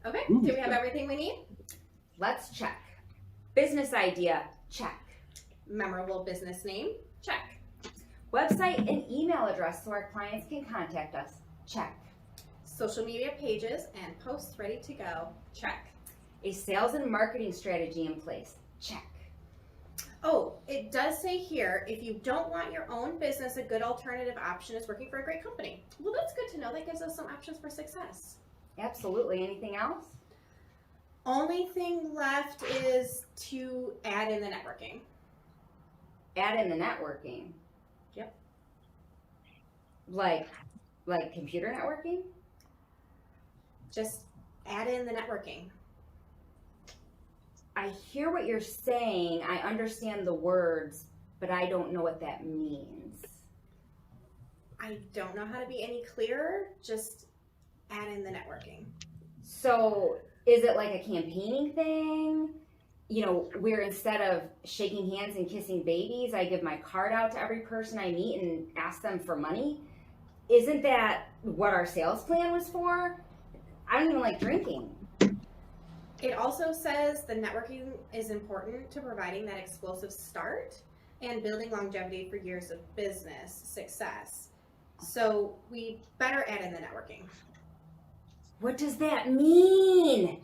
Okay, do we have everything we need? Let's check. Business idea, check. Memorable business name, check. Website and email address so our clients can contact us, check. Social media pages and posts ready to go, check. A sales and marketing strategy in place, check. Oh, it does say here, if you don't want your own business, a good alternative option is working for a great company. Well, that's good to know. That gives us some options for success. Absolutely. Anything else? Only thing left is to add in the networking. Add in the networking. Yep. Like computer networking? Just add in the networking. I hear what you're saying. I understand the words, but I don't know what that means. I don't know how to be any clearer. Just add in the networking. So is it like a campaigning thing? You know, where instead of shaking hands and kissing babies, I give my card out to every person I meet and ask them for money? Isn't that what our sales plan was for? I don't even like drinking. It also says the networking is important to providing that explosive start and building longevity for years of business success. So we better add in the networking. What does that mean?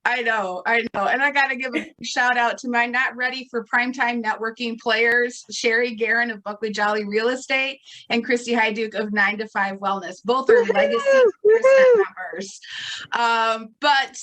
I know. And I got to give a shout out to my not ready for primetime networking players, Sherry Guerin of Buckley Jolly Real Estate and Christy Hyduke of 9 to 5 Wellness. Both are legacy members. But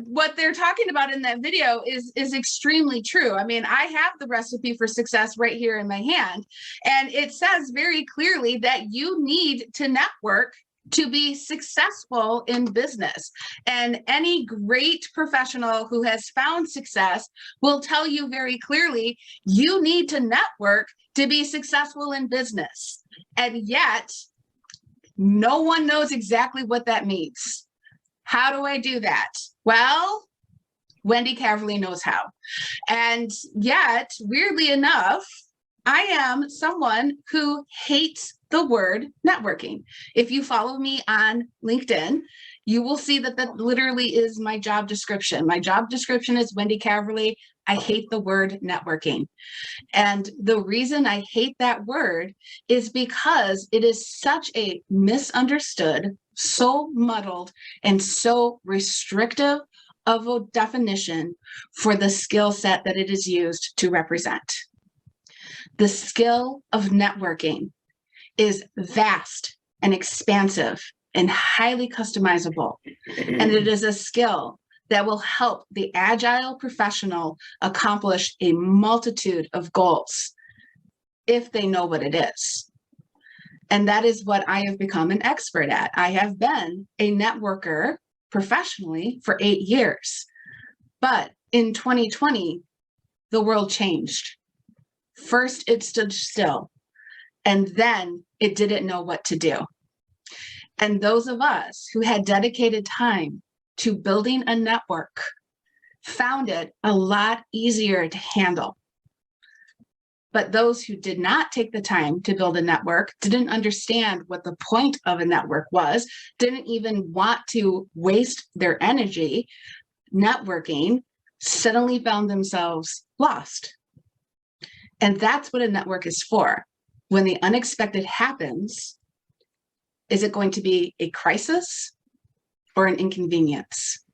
what they're talking about in that video is extremely true. I mean, I have the recipe for success right here in my hand, and it says very clearly that you need to network to be successful in business. And any great professional who has found success will tell you very clearly, you need to network to be successful in business. And yet, no one knows exactly what that means. How do I do that? Well, Wendy Caverly knows how. And yet, weirdly enough, I am someone who hates the word networking. If you follow me on LinkedIn, you will see that that literally is my job description. My job description is Wendy Caverly. I hate the word networking. And the reason I hate that word is because it is such a misunderstood, so muddled, and so restrictive of a definition for the skill set that it is used to represent. The skill of networking is vast and expansive and highly customizable. And it is a skill that will help the agile professional accomplish a multitude of goals if they know what it is. And that is what I have become an expert at. I have been a networker professionally for 8 years. But in 2020, the world changed. First, it stood still, and then it didn't know what to do. And those of us who had dedicated time to building a network found it a lot easier to handle. But those who did not take the time to build a network, didn't understand what the point of a network was, didn't even want to waste their energy networking, suddenly found themselves lost. And that's what a network is for. When the unexpected happens, is it going to be a crisis or an inconvenience?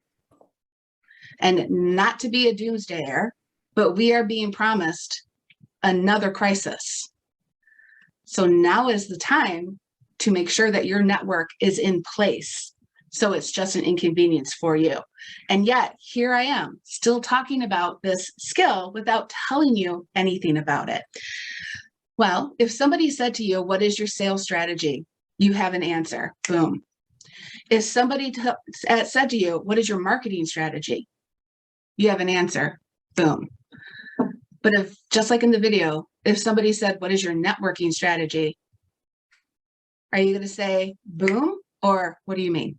And not to be a doomsdayer, but we are being promised another crisis. So now is the time to make sure that your network is in place. So it's just an inconvenience for you. And yet here I am still talking about this skill without telling you anything about it. Well, if somebody said to you, what is your sales strategy? You have an answer, boom. If somebody said to you, what is your marketing strategy? You have an answer, boom. But if, just like in the video, if somebody said, what is your networking strategy? Are you gonna say, boom, or what do you mean?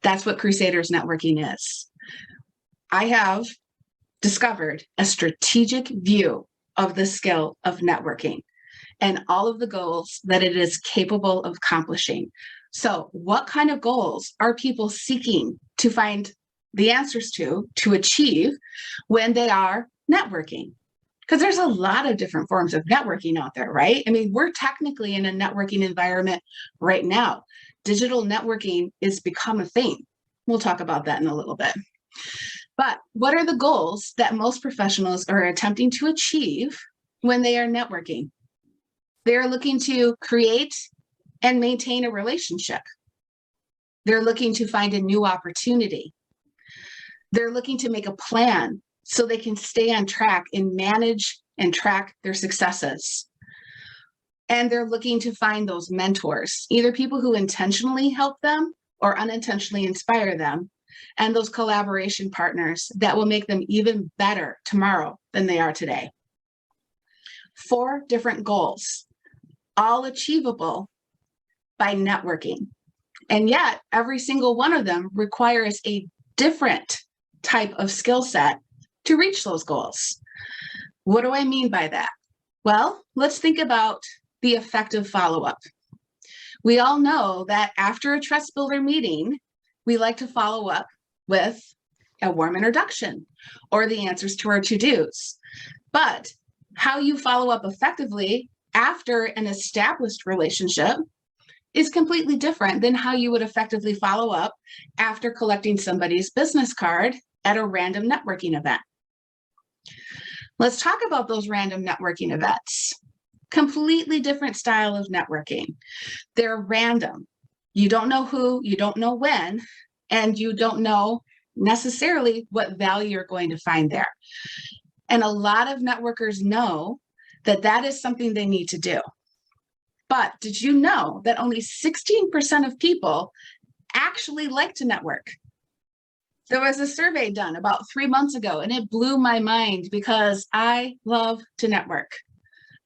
That's what Crusaders networking is. I have discovered a strategic view of the skill of networking. and all of the goals that it is capable of accomplishing. So what kind of goals are people seeking to find the answers to achieve when they are networking? Because there's a lot of different forms of networking out there, right? I mean, we're technically in a networking environment right now. Digital networking is become a thing. We'll talk about that in a little bit. But what are the goals that most professionals are attempting to achieve when they are networking? They're looking to create and maintain a relationship. They're looking to find a new opportunity. They're looking to make a plan so they can stay on track and manage and track their successes. And they're looking to find those mentors, either people who intentionally help them or unintentionally inspire them, and those collaboration partners that will make them even better tomorrow than they are today. 4 different goals, all achievable by networking. And yet, every single one of them requires a different type of skill set to reach those goals. What do I mean by that? Well, let's think about the effective follow-up. We all know that after a trust builder meeting, we like to follow up with a warm introduction or the answers to our to-dos. But how you follow up effectively after an established relationship is completely different than how you would effectively follow up after collecting somebody's business card at a random networking event. Let's talk about those random networking events. Completely different style of networking. They're random. You don't know who, you don't know when, and you don't know necessarily what value you're going to find there. And a lot of networkers know that that is something they need to do. But did you know that only 16% of people actually like to network? There was a survey done about 3 months ago, and it blew my mind because I love to network.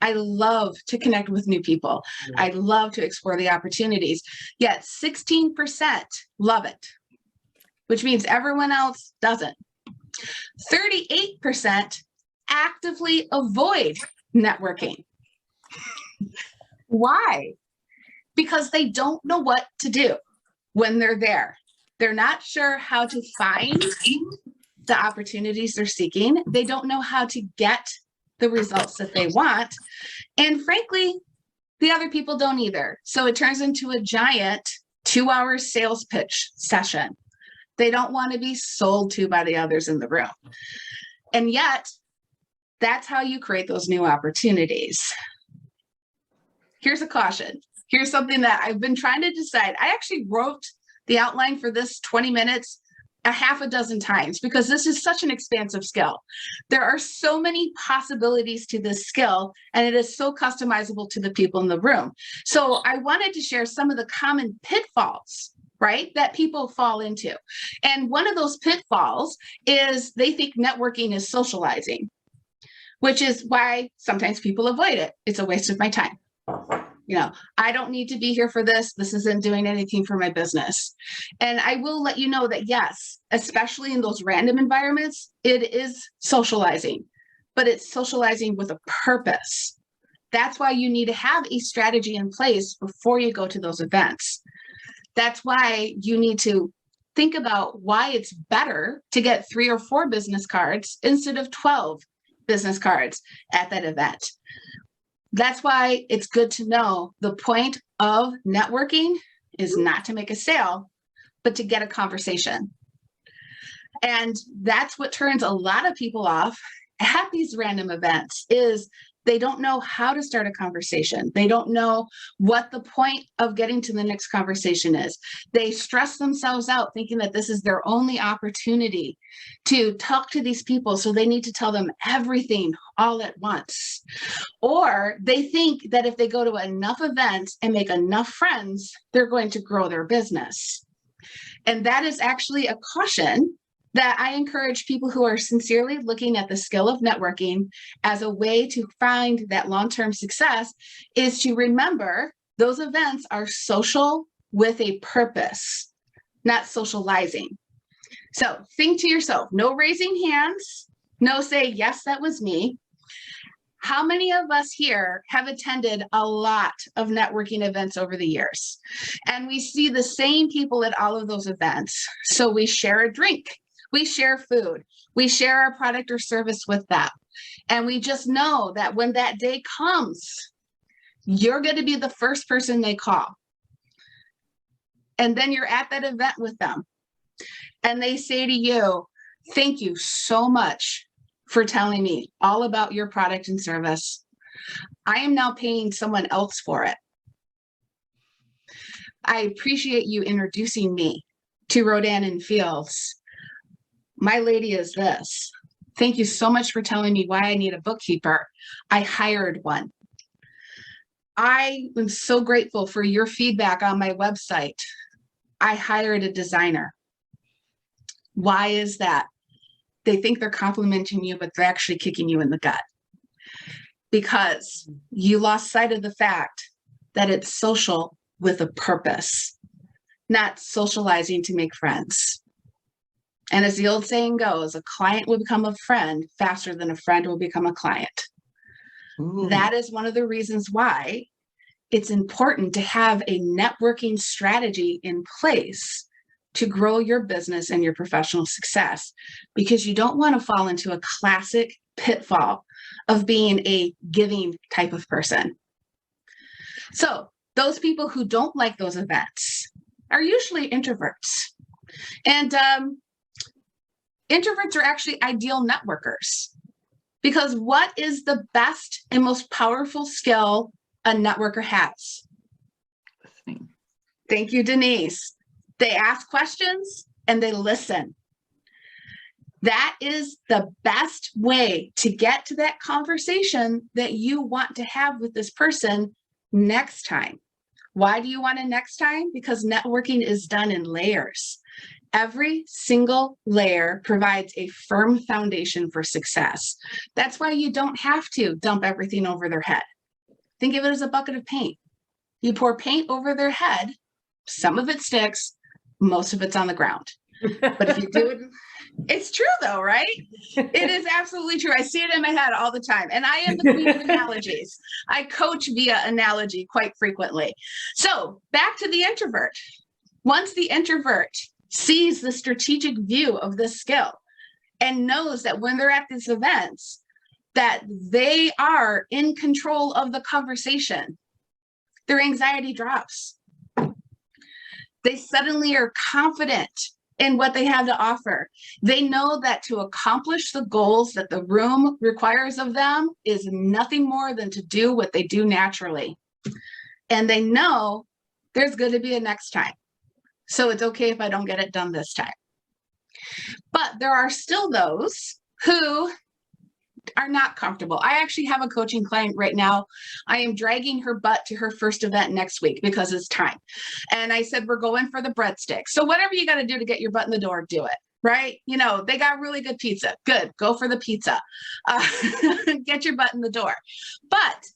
I love to connect with new people. I love to explore the opportunities. Yet 16% love it, which means everyone else doesn't. 38% actively avoid networking. Why? Because they don't know what to do when they're there. They're not sure how to find the opportunities they're seeking. They don't know how to get the results that they want. And frankly, the other people don't either. So it turns into a giant 2-hour sales pitch session. They don't want to be sold to by the others in the room. And yet, that's how you create those new opportunities. Here's a caution. Here's something that I've been trying to decide. I actually wrote the outline for this 20 minutes a half a dozen times because this is such an expansive skill. There are so many possibilities to this skill, and it is so customizable to the people in the room. So I wanted to share some of the common pitfalls, right, that people fall into. And one of those pitfalls is they think networking is socializing, which is why sometimes people avoid it. It's a waste of my time. You know, I don't need to be here for this. This isn't doing anything for my business. And I will let you know that, yes, especially in those random environments, it is socializing, but it's socializing with a purpose. That's why you need to have a strategy in place before you go to those events. That's why you need to think about why it's better to get 3 or 4 business cards instead of 12 business cards at that event. That's why it's good to know the point of networking is not to make a sale, but to get a conversation. And that's what turns a lot of people off at these random events is they don't know how to start a conversation. They don't know what the point of getting to the next conversation is. They stress themselves out thinking that this is their only opportunity to talk to these people. So they need to tell them everything all at once. Or they think that if they go to enough events and make enough friends, they're going to grow their business. And that is actually a caution that I encourage people who are sincerely looking at the skill of networking as a way to find that long-term success is to remember those events are social with a purpose, not socializing. So think to yourself, no raising hands, no say, yes, that was me. How many of us here have attended a lot of networking events over the years? And we see the same people at all of those events. So we share a drink, we share food, we share our product or service with them. And we just know that when that day comes, you're going to be the first person they call. And then you're at that event with them. And they say to you, thank you so much for telling me all about your product and service. I am now paying someone else for it. I appreciate you introducing me to Rodan and Fields. My lady is this. Thank you so much for telling me why I need a bookkeeper. I hired one. I am so grateful for your feedback on my website. I hired a designer. Why is that? They think they're complimenting you, but they're actually kicking you in the gut because you lost sight of the fact that it's social with a purpose, not socializing to make friends. And as the old saying goes, a client will become a friend faster than a friend will become a client. Ooh. That is one of the reasons why it's important to have a networking strategy in place to grow your business and your professional success, because you don't want to fall into a classic pitfall of being a giving type of person. So those people who don't like those events are usually introverts. And introverts are actually ideal networkers, because what is the best and most powerful skill a networker has? Listening. Thank you, Denise. They ask questions and they listen. That is the best way to get to that conversation that you want to have with this person next time. Why do you want it next time? Because networking is done in layers. Every single layer provides a firm foundation for success. That's why you don't have to dump everything over their head. Think of it as a bucket of paint. You pour paint over their head, some of it sticks, most of it's on the ground. But if you do it, it's true though, right? It is absolutely true. I see it in my head all the time. And I am the queen of analogies. I coach via analogy quite frequently. So back to the introvert. Once the introvert sees the strategic view of this skill and knows that when they're at these events, that they are in control of the conversation, their anxiety drops. They suddenly are confident in what they have to offer. They know that to accomplish the goals that the room requires of them is nothing more than to do what they do naturally. And they know there's going to be a next time. So it's okay if I don't get it done this time. But there are still those who are not comfortable. I actually have a coaching client right now. I am dragging her butt to her first event next week because it's time. And I said, we're going for the breadsticks. So whatever you got to do to get your butt in the door, do it. Right? You know, they got really good pizza. Good. Go for the pizza. Get your butt in the door. But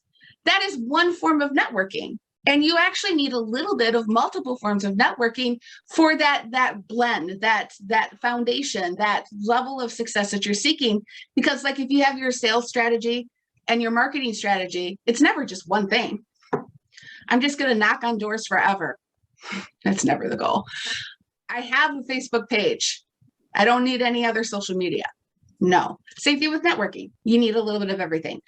that is one form of networking. And you actually need a little bit of multiple forms of networking for that blend, that foundation, that level of success that you're seeking. Because like if you have your sales strategy and your marketing strategy, it's never just one thing. I'm just going to knock on doors forever. That's never the goal. I have a Facebook page. I don't need any other social media. No. Same thing with networking. You need a little bit of everything.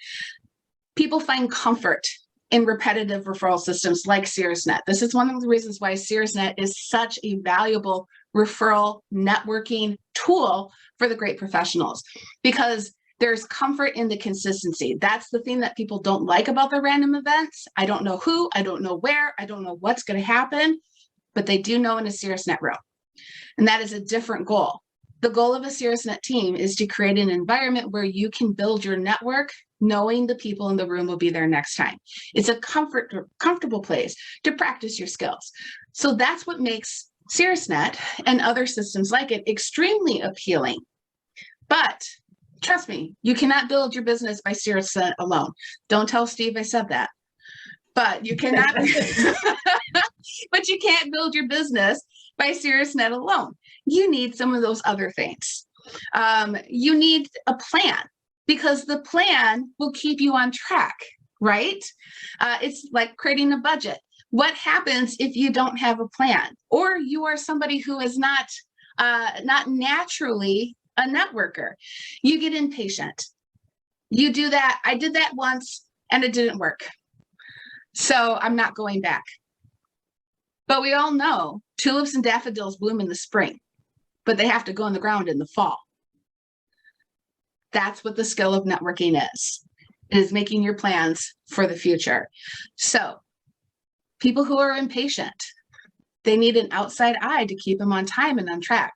People find comfort in repetitive referral systems like SiriusNet. This is one of the reasons why SiriusNet is such a valuable referral networking tool for the great professionals, because there's comfort in the consistency. That's the thing that people don't like about the random events. I don't know who, I don't know where, I don't know what's going to happen, but they do know in a SiriusNet room. And that is a different goal. The goal of a SiriusNet team is to create an environment where you can build your network knowing the people in the room will be there next time. It's a comfortable place to practice your skills. So that's what makes SiriusNet and other systems like it extremely appealing. But trust me, you cannot build your business by SiriusNet alone. Don't tell Steve I said that. But you cannot, but you can't build your business by SiriusNet alone. You need some of those other things. You need a plan. because the plan will keep you on track, right? It's like creating a budget. What happens if you don't have a plan, or you are somebody who is not naturally a networker? You get impatient. You do that. I did that once and it didn't work. So I'm not going back. But we all know tulips and daffodils bloom in the spring, but they have to go in the ground in the fall. That's what the skill of networking is. It is making your plans for the future. So people who are impatient, they need an outside eye to keep them on time and on track.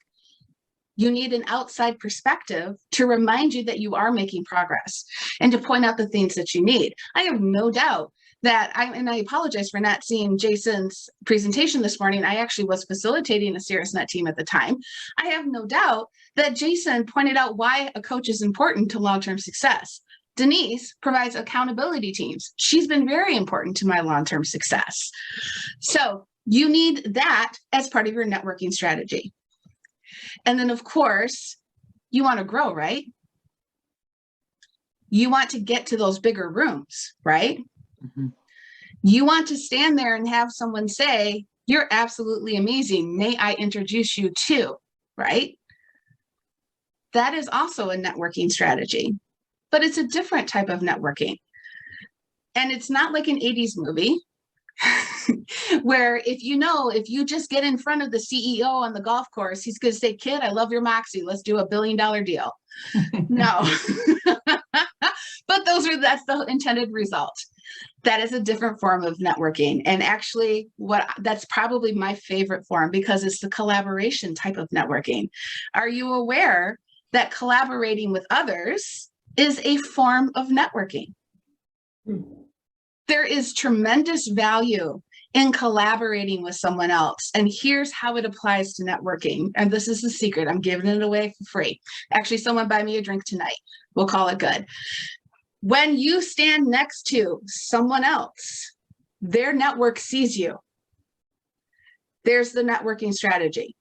You need an outside perspective to remind you that you are making progress and to point out the things that you need. I have no doubt that and I apologize for not seeing Jason's presentation this morning. I actually was facilitating a SiriusNet team at the time. I have no doubt that Jason pointed out why a coach is important to long-term success. Denise provides accountability teams. She's been very important to my long-term success. So you need that as part of your networking strategy. And then, of course, you want to grow, right? You want to get to those bigger rooms, right? Mm-hmm. You want to stand there and have someone say, "You're absolutely amazing. May I introduce you to," right? That is also a networking strategy, but it's a different type of networking. And it's not like an 80s movie where if you just get in front of the CEO on the golf course, he's going to say, "Kid, I love your moxie. Let's do $1 billion deal." No. But that's the intended result. That is a different form of networking. And actually that's probably my favorite form, because it's the collaboration type of networking. Are you aware that collaborating with others is a form of networking? There is tremendous value in collaborating with someone else. And here's how it applies to networking. And this is the secret. I'm giving it away for free. Actually, someone buy me a drink tonight. We'll call it good. When you stand next to someone else, their network sees you. There's the networking strategy.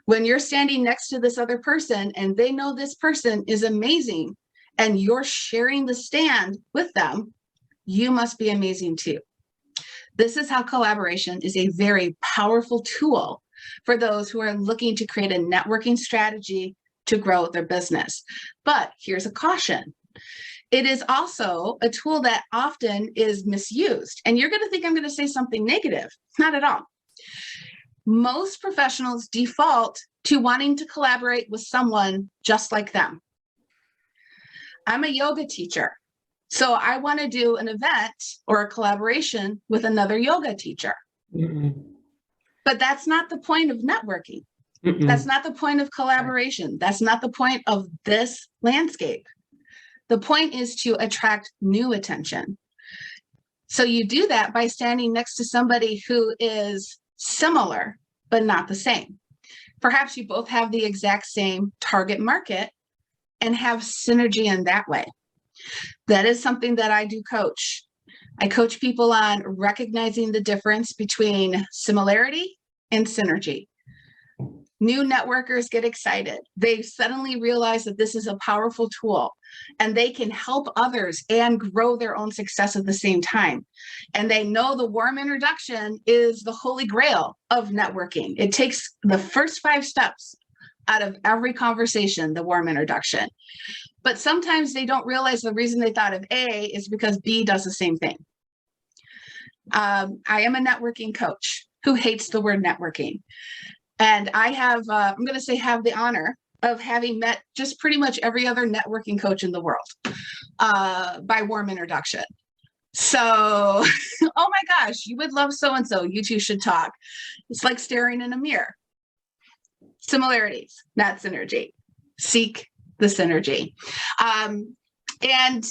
When you're standing next to this other person and they know this person is amazing and you're sharing the stand with them, you must be amazing too. This is how collaboration is a very powerful tool for those who are looking to create a networking strategy to grow their business. But here's a caution. It is also a tool that often is misused. And you're going to think I'm going to say something negative. Not at all. Most professionals default to wanting to collaborate with someone just like them. I'm a yoga teacher, so I want to do an event or a collaboration with another yoga teacher. But that's not the point of networking. That's not the point of collaboration. That's not the point of this landscape. The point is to attract new attention. So you do that by standing next to somebody who is similar, but not the same. Perhaps you both have the exact same target market and have synergy in that way. That is something that I do coach. I coach people on recognizing the difference between similarity and synergy. New networkers get excited. They suddenly realize that this is a powerful tool and they can help others and grow their own success at the same time. And they know the warm introduction is the holy grail of networking. It takes the first 5 steps out of every conversation, the warm introduction. But sometimes they don't realize the reason they thought of A is because B does the same thing. I am a networking coach who hates the word networking. And I have, I'm going to say, have the honor of having met just pretty much every other networking coach in the world by warm introduction. So, oh my gosh, you would love so-and-so. You two should talk. It's like staring in a mirror. Similarities, not synergy. Seek the synergy. And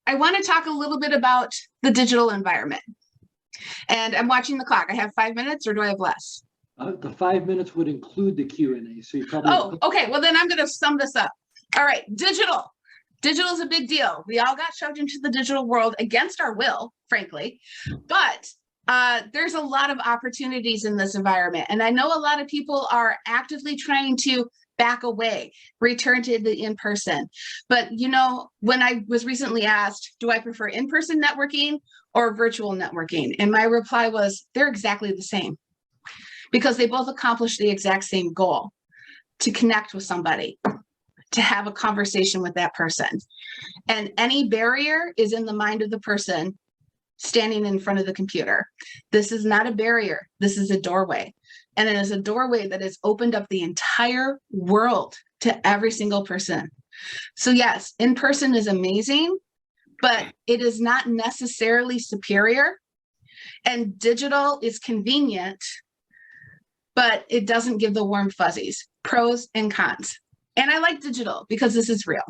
I want to talk a little bit about the digital environment. And I'm watching the clock. I have 5 minutes, or do I have less? The 5 minutes would include the Q&A, so you probably. Oh, okay. Well, then I'm going to sum this up. All right, digital. Digital is a big deal. We all got shoved into the digital world against our will, frankly. But There's a lot of opportunities in this environment. And I know a lot of people are actively trying to back away, return to the in-person. But, you know, when I was recently asked, do I prefer in-person networking or virtual networking? And my reply was, they're exactly the same, because they both accomplish the exact same goal: to connect with somebody, to have a conversation with that person. And any barrier is in the mind of the person standing in front of the computer. This is not a barrier. This is a doorway. And it is a doorway that has opened up the entire world to every single person. So yes, in person is amazing, but it is not necessarily superior. And digital is convenient, but it doesn't give the warm fuzzies. Pros and cons. And I like digital because this is real.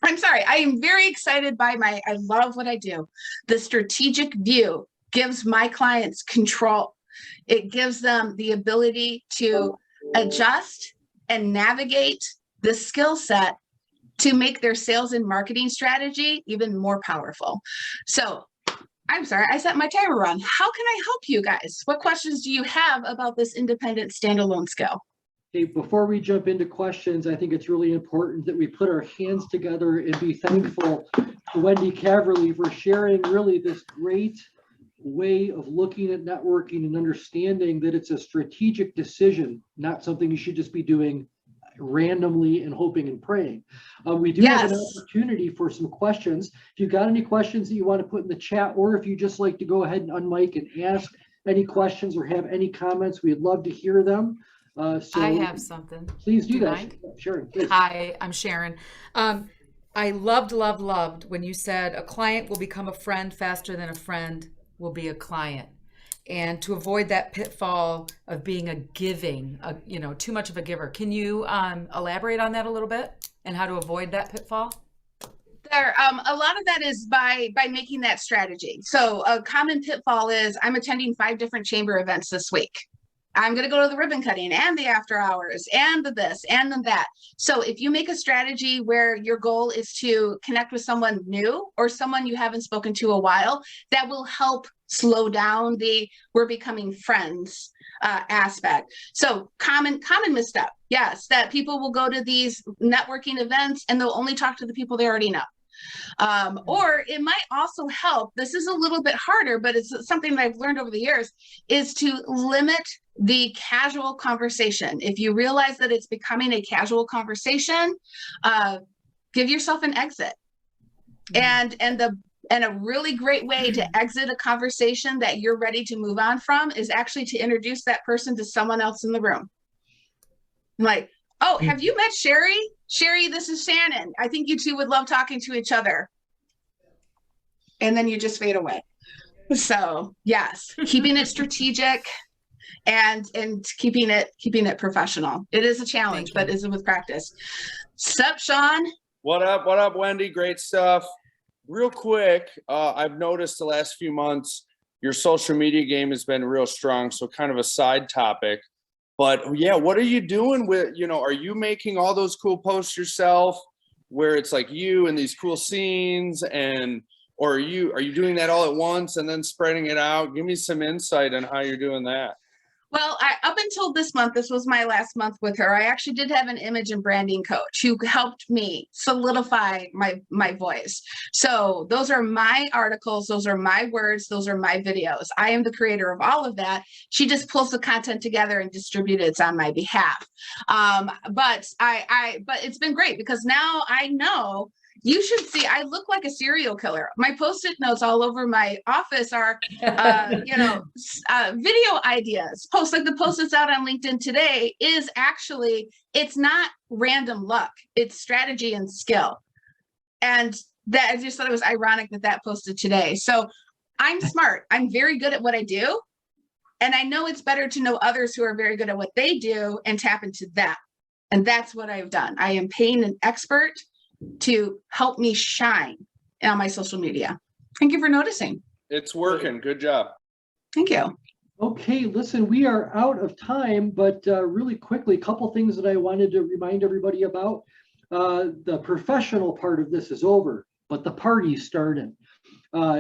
I'm sorry, I am very excited by I love what I do. The strategic view gives my clients control. It gives them the ability to adjust and navigate the skill set to make their sales and marketing strategy even more powerful. So I'm sorry, I set my timer on. How can I help you guys? What questions do you have about this independent standalone skill? Okay, before we jump into questions, I think it's really important that we put our hands together and be thankful to Wendy Caverly for sharing really this great way of looking at networking and understanding that it's a strategic decision, not something you should just be doing randomly and hoping and praying. We do have an opportunity for some questions. If you've got any questions that you want to put in the chat, or if you just like to go ahead and unmic and ask any questions or have any comments, we'd love to hear them. So I have something. Please do that. Mind? Sharon, please. Hi, I'm Sharon. I loved when you said a client will become a friend faster than a friend will be a client. And to avoid that pitfall of being too much of a giver. Can you elaborate on that a little bit and how to avoid that pitfall? There, a lot of that is by making that strategy. So a common pitfall is, I'm attending 5 different chamber events this week. I'm going to go to the ribbon cutting and the after hours and the this and the that. So if you make a strategy where your goal is to connect with someone new or someone you haven't spoken to a while, that will help slow down the we're becoming friends aspect. So common misstep, yes, that people will go to these networking events and they'll only talk to the people they already know. Or it might also help, this is a little bit harder, but it's something that I've learned over the years, is to limit the casual conversation. If you realize that it's becoming a casual conversation, give yourself an exit. And a really great way to exit a conversation that you're ready to move on from is actually to introduce that person to someone else in the room. Like, oh, have you met Sherry? Sherry, this is Shannon. I think you two would love talking to each other. And then you just fade away. So yes, keeping it strategic and keeping it professional. It is a challenge, but is it with practice? Sup, Sean? What up, Wendy? Great stuff. Real quick, I've noticed the last few months your social media game has been real strong. So kind of a side topic. But yeah, what are you doing with, are you making all those cool posts yourself where it's like you and these cool scenes, or are you doing that all at once and then spreading it out? Give me some insight on how you're doing that. Well, up until this month, this was my last month with her, I actually did have an image and branding coach who helped me solidify my voice. So those are my articles, those are my words, those are my videos. I am the creator of all of that. She just pulls the content together and distributes it on my behalf. But it's been great because now I know. You should see, I look like a serial killer. My Post-it notes all over my office are, video ideas. Like the post that's out on LinkedIn today is actually, it's not random luck. It's strategy and skill. And that, I just thought it was ironic that posted today. So I'm smart. I'm very good at what I do. And I know it's better to know others who are very good at what they do and tap into that. And that's what I've done. I am paying an expert to help me shine on my social media. Thank you for noticing. It's working. Good job. Thank you. Okay, listen, we are out of time, but really quickly, a couple things that I wanted to remind everybody about. The professional part of this is over, but the party's starting.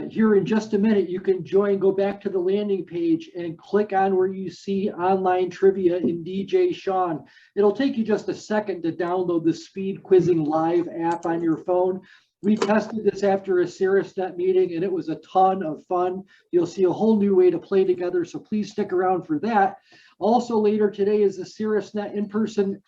here in just a minute, you can go back to the landing page and click on where you see online trivia in DJ Sean. It'll take you just a second to download the Speed Quizzing Live app on your phone. We tested this after a SiriusNet meeting, and it was a ton of fun. You'll see a whole new way to play together, so please stick around for that. Also later today is the SiriusNet in-person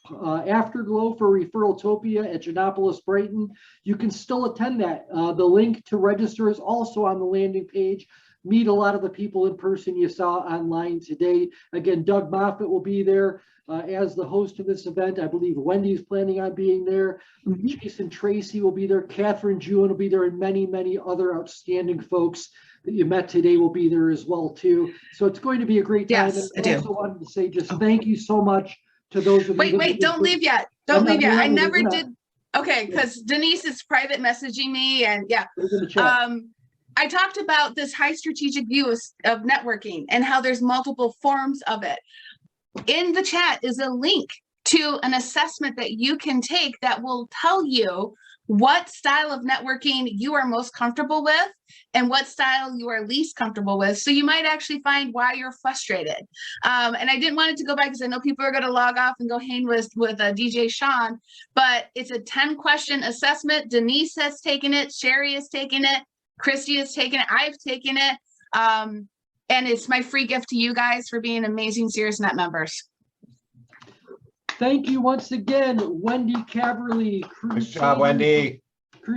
afterglow for ReferralTopia at Giannopolis Brighton. You can still attend that. The link to register is also on the landing page. Meet a lot of the people in person you saw online today. Again, Doug Moffat will be there as the host of this event. I believe Wendy's planning on being there. Jason Tracy will be there. Catherine Jewin will be there, and many, many other outstanding folks that you met today will be there as well too. So it's going to be a great time. Yes, And I also wanted to say just thank you so much to those of you. Wait, don't leave yet. Don't leave yet. I never did. Okay, because Denise is private messaging me, and yeah. I talked about this high strategic view of networking and how there's multiple forms of it. In the chat is a link to an assessment that you can take that will tell you what style of networking you are most comfortable with and what style you are least comfortable with. So you might actually find why you're frustrated. And I didn't want it to go back because I know people are going to log off and go hang with DJ Sean, but it's a 10-question assessment. Denise has taken it. Sherry has taken it. Christy has taken it. I've taken it. And it's my free gift to you guys for being amazing SiriusNet members. Thank you once again, Wendy Caverly. Good job, Wendy.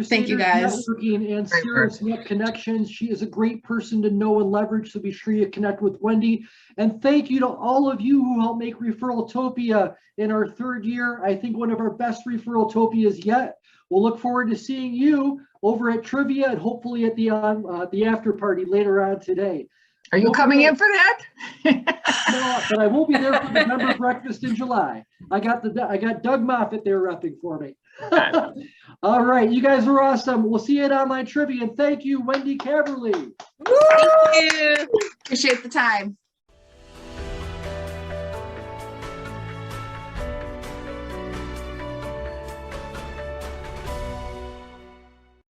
Thank you, guys. Networking and SiriusNet connections. She is a great person to know and leverage, so be sure you connect with Wendy. And thank you to all of you who helped make ReferralTopia in our third year. I think one of our best ReferralTopias yet. We'll look forward to seeing you over at Trivia and hopefully at the after party later on today. Are you coming in for that? No, but I won't be there for the member breakfast in July. I got Doug Moffat there repping for me. All right, you guys are awesome. We'll see you at Online Trivia, and thank you, Wendy Caverly. Thank you. Appreciate the time.